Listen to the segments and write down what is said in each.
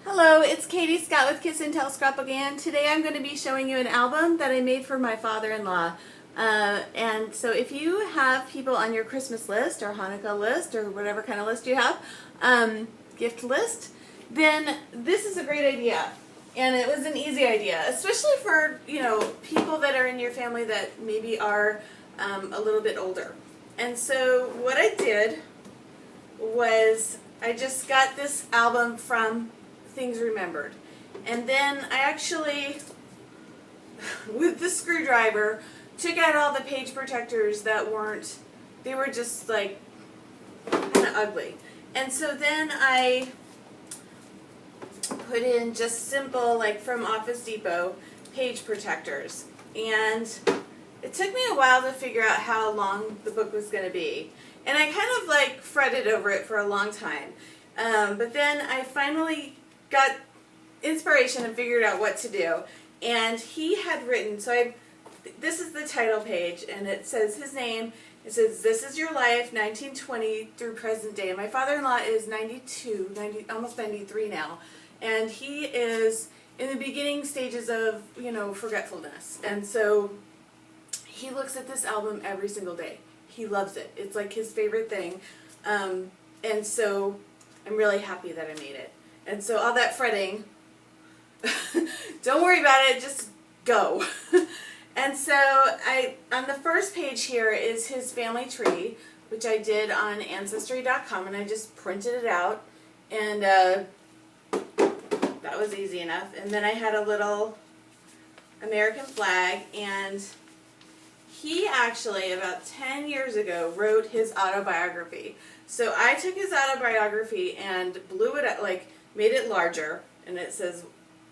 Hello, it's Katie Scott with Kiss and Tell Scrapbook, and today I'm going to be showing you an album that I made for my father-in-law. And so if you have people on your Christmas list or Hanukkah list or whatever kind of list you have, gift list, then this is a great idea. And it was an easy idea, especially for, people that are in your family that maybe are a little bit older. And so what I did was I just got this album from Things Remembered. And then I actually, with the screwdriver, took out all the page protectors that weren't, they were just like kind of ugly. And so then I put in just simple, like from Office Depot, page protectors. And it took me a while to figure out how long the book was going to be. And I kind of like fretted over it for a long time. But then I finally got inspiration and figured out what to do. And he had written, this is the title page, and it says his name. It says, "This is your life, 1920 through present day." And my father-in-law is 92, almost 93 now. And he is in the beginning stages of, forgetfulness. And so he looks at this album every single day. He loves it. It's like his favorite thing. And so I'm really happy that I made it. And so all that fretting, don't worry about it, just go. And so on the first page here is his family tree, which I did on Ancestry.com, and I just printed it out, and that was easy enough. And then I had a little American flag, and he actually, about 10 years ago, wrote his autobiography. So I took his autobiography and blew it up, made it larger, and it says,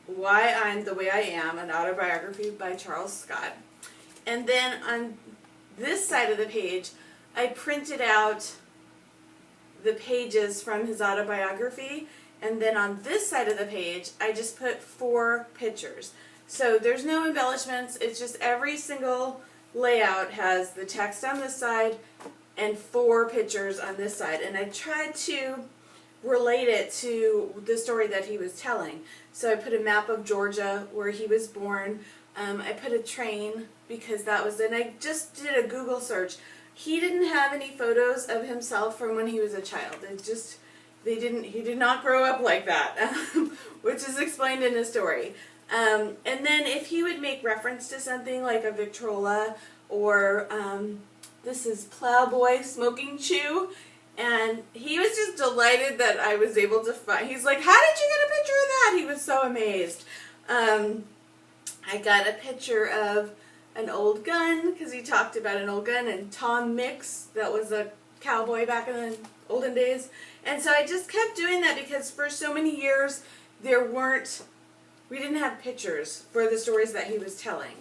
"Why I'm the Way I Am, an autobiography by Charles Scott." And then on this side of the page, I printed out the pages from his autobiography, and then on this side of the page, I just put 4 pictures. So there's no embellishments, it's just every single layout has the text on this side and 4 pictures on this side. And I tried to relate it to the story that he was telling. So I put a map of Georgia where he was born. I put a train because that was, and I just did a Google search. He didn't have any photos of himself from when he was a child. He did not grow up like that, which is explained in the story. And then if he would make reference to something like a Victrola or this is Plowboy Smoking Chew, and he was just delighted that I was able to find. He's like, "How did you get a picture of that?" He was so amazed. I got a picture of an old gun because he talked about an old gun, and Tom Mix, that was a cowboy back in the olden days. And so I just kept doing that because for so many years we didn't have pictures for the stories that he was telling.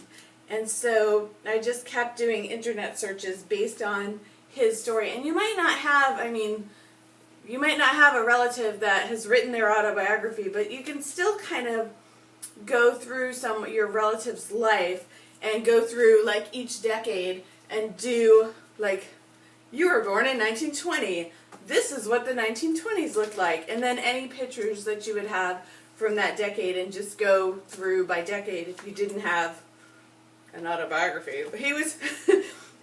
And so I just kept doing internet searches based on his story. And you might not have, you might not have a relative that has written their autobiography, but you can still kind of go through your relative's life and go through each decade and do you were born in 1920. This is what the 1920s looked like. And then any pictures that you would have from that decade, and just go through by decade if you didn't have an autobiography. He was,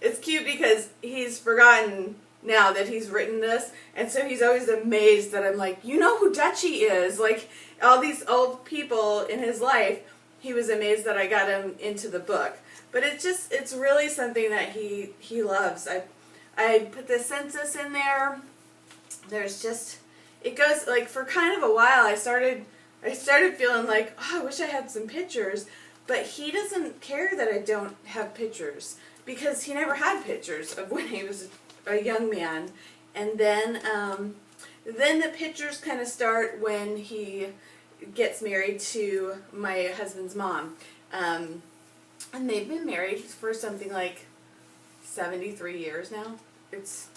it's cute because he's forgotten now that he's written this, and so he's always amazed that I'm like, "You know who Dutchie is?" All these old people in his life, he was amazed that I got him into the book. But it's really something that he loves. I put the census in there. There's just, it goes, for kind of a while I started feeling like, I wish I had some pictures, but he doesn't care that I don't have pictures because he never had pictures of when he was a young man. And then the pictures kind of start when he gets married to my husband's mom. And they've been married for something like 73 years now. It's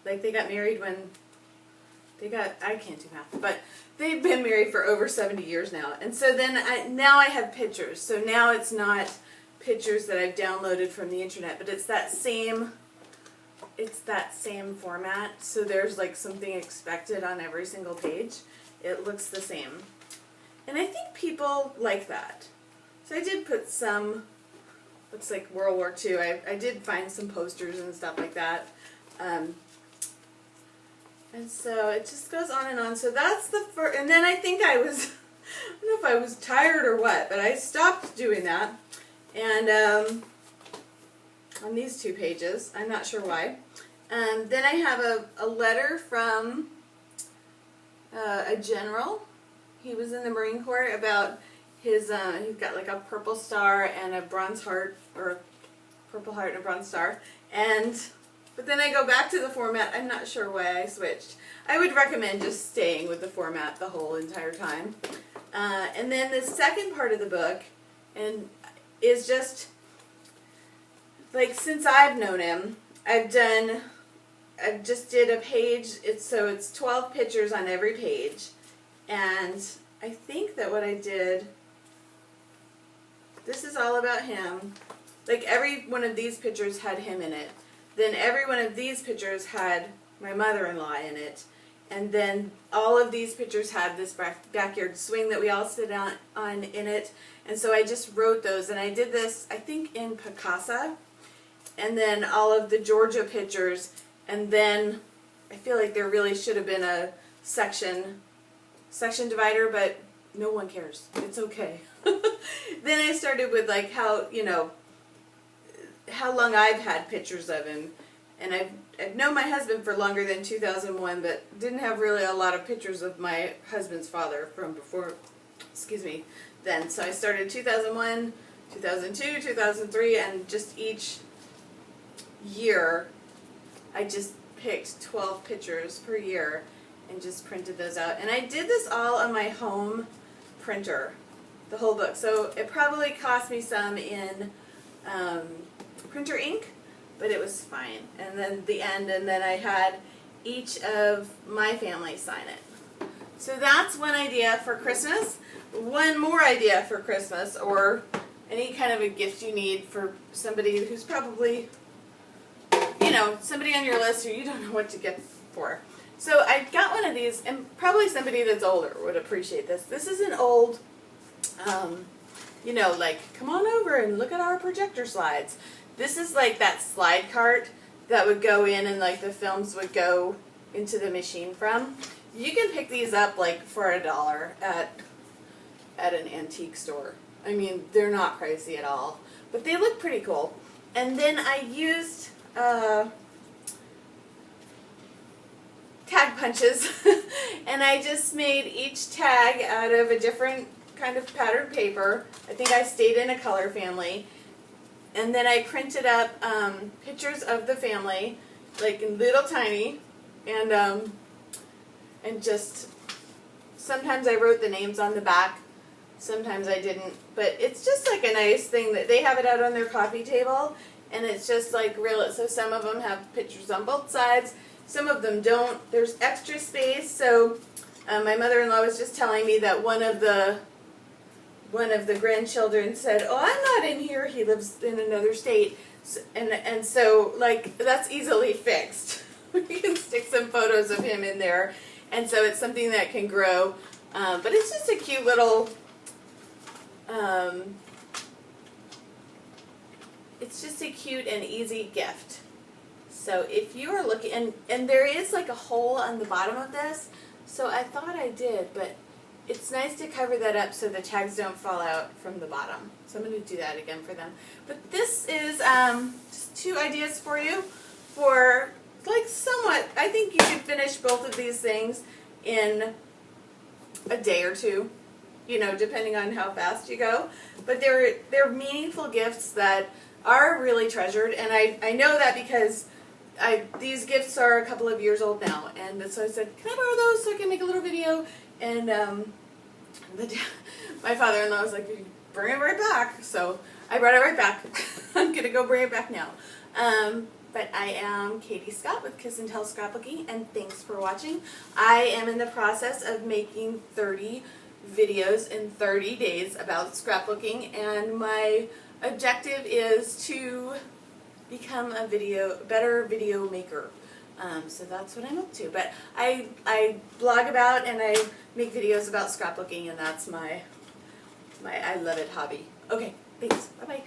like they got married when I can't do math, but they've been married for over 70 years now. And so then now I have pictures. So now it's not pictures that I've downloaded from the internet, but it's that same format. So there's something expected on every single page. It looks the same. And I think people like that. So I did put some, looks like World War II. I did find some posters and stuff like that. And so it just goes on and on. So that's the first, and then I think I was, I don't know if I was tired or what, but I stopped doing that. And on these 2 pages, I'm not sure why. Then I have a letter from a general. He was in the Marine Corps, about his, he's got like a purple star and a bronze heart, or a purple heart and a bronze star. But then I go back to the format. I'm not sure why I switched. I would recommend just staying with the format the whole entire time. And then the second part of the book is just, like, since I've known him, I just did a page. It's 12 pictures on every page. And I think that what I did, this is all about him. Like, every one of these pictures had him in it. Then every one of these pictures had my mother-in-law in it. And then all of these pictures had this backyard swing that we all sit on in it. And so I just wrote those. And I did this, I think, in Picasa. And then all of the Georgia pictures. And then I feel like there really should have been a section divider, but no one cares. It's okay. Then I started with, like, how, you know, how long I've had pictures of him. And I've known my husband for longer than 2001, but didn't have really a lot of pictures of my husband's father from before, then. So I started 2001, 2002, 2003, and just each year I just picked 12 pictures per year and just printed those out. And I did this all on my home printer, the whole book. So it probably cost me some in printer ink, but it was fine. And then the end, and then I had each of my family sign it. So that's one idea for Christmas. One more idea for Christmas, or any kind of a gift you need for somebody who's probably, you know, somebody on your list who you don't know what to get for. So I got one of these, and probably somebody that's older would appreciate this. This is an old, you know, like, come on over and look at our projector slides. This is like that slide cart that would go in and, like, the films would go into the machine from. You can pick these up, like, for $1 at an antique store. I mean, they're not pricey at all, but they look pretty cool. And then I used tag punches, and I just made each tag out of a different kind of patterned paper. I think I stayed in a color family. And then I printed up pictures of the family, like in little tiny, and just sometimes I wrote the names on the back, sometimes I didn't. But it's just like a nice thing that they have it out on their coffee table, and it's just like real. So some of them have pictures on both sides, some of them don't. There's extra space. So my mother-in-law was just telling me that one of the grandchildren said, "Oh, I'm not in here. He lives in another state," and so, like, that's easily fixed. We can stick some photos of him in there, and so it's something that can grow. But it's just a cute little. It's just a cute and easy gift. So if you are looking, and there is like a hole on the bottom of this, so I thought I did, but it's nice to cover that up so the tags don't fall out from the bottom. So I'm going to do that again for them. But this is just 2 ideas for you for, like, somewhat, I think you could finish both of these things in a day or 2, you know, depending on how fast you go. But they're meaningful gifts that are really treasured, and I know that because these gifts are a couple of years old now, and so I said, can I borrow those so I can make a little video? And my father-in-law was like, bring it right back. So I brought it right back. I'm going to go bring it back now. But I am Katie Scott with Kiss and Tell Scrapbooking, and thanks for watching. I am in the process of making 30 videos in 30 days about scrapbooking, and my objective is to become a better video maker. So that's what I'm up to. But I blog about and I make videos about scrapbooking, and that's my I love it hobby. Okay, thanks. Bye bye.